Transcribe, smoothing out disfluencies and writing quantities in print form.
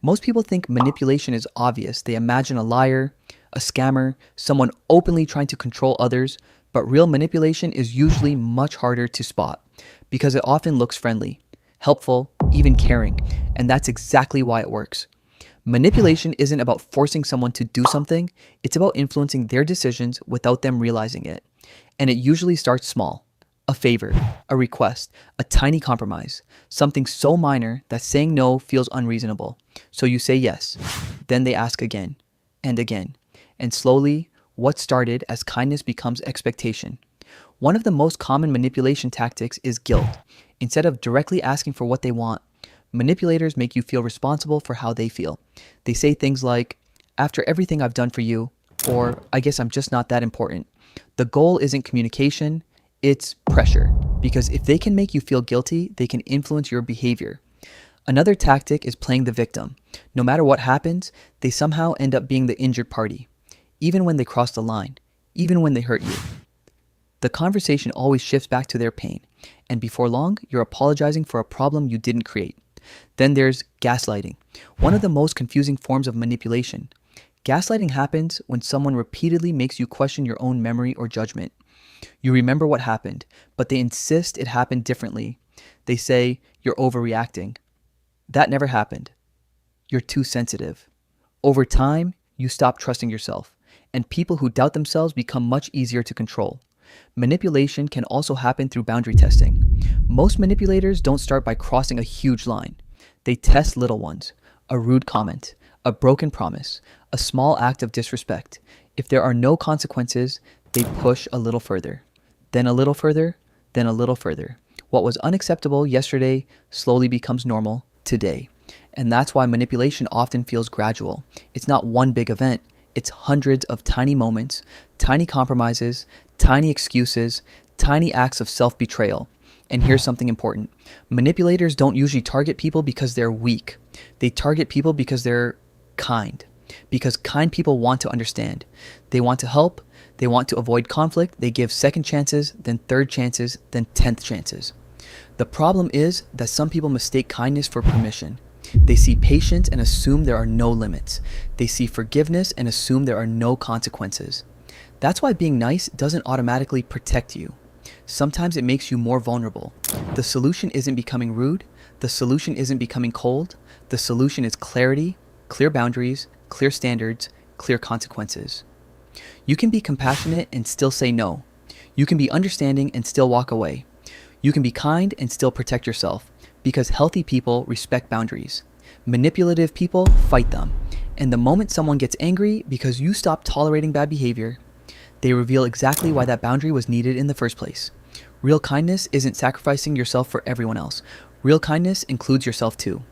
Most people think manipulation is obvious. They imagine a liar, a scammer, someone openly trying to control others, but real manipulation is usually much harder to spot because it often looks friendly, helpful, even caring, and that's exactly why it works. Manipulation isn't about forcing someone to do something, it's about influencing their decisions without them realizing it. And it usually starts small. A favor, a request, a tiny compromise, something so minor that saying no feels unreasonable. So you say yes. Then they ask again and again. And slowly, what started as kindness becomes expectation. One of the most common manipulation tactics is guilt. Instead of directly asking for what they want, manipulators make you feel responsible for how they feel. They say things like, after everything I've done for you, or I guess I'm just not that important. The goal isn't communication, it's pressure. Because if they can make you feel guilty, they can influence your behavior. Another tactic is playing the victim. No matter what happens, they somehow end up being the injured party. Even when they cross the line, even when they hurt you. The conversation always shifts back to their pain. And before long, you're apologizing for a problem you didn't create. Then there's gaslighting, one of the most confusing forms of manipulation. Gaslighting happens when someone repeatedly makes you question your own memory or judgment. You remember what happened, but they insist it happened differently. They say, you're overreacting. That never happened. You're too sensitive. Over time, you stop trusting yourself, and people who doubt themselves become much easier to control. Manipulation can also happen through boundary testing. Most manipulators don't start by crossing a huge line. They test little ones, a rude comment, a broken promise, a small act of disrespect. If there are no consequences, they push a little further, then a little further, then a little further. What was unacceptable yesterday slowly becomes normal today. And that's why manipulation often feels gradual. It's not one big event. It's hundreds of tiny moments, tiny compromises, tiny excuses, tiny acts of self-betrayal. And here's something important. Manipulators don't usually target people because they're weak. They target people because they're kind. Because kind people want to understand. They want to help. They want to avoid conflict. They give second chances, then third chances, then 10th chances. The problem is that some people mistake kindness for permission. They see patience and assume there are no limits. They see forgiveness and assume there are no consequences. That's why being nice doesn't automatically protect you. Sometimes it makes you more vulnerable. The solution isn't becoming rude. The solution isn't becoming cold. The solution is clarity, clear boundaries, clear standards, clear consequences. You can be compassionate and still say no. You can be understanding and still walk away. You can be kind and still protect yourself, because healthy people respect boundaries. Manipulative people fight them. And the moment someone gets angry because you stop tolerating bad behavior, they reveal exactly why that boundary was needed in the first place. Real kindness isn't sacrificing yourself for everyone else. Real kindness includes yourself too.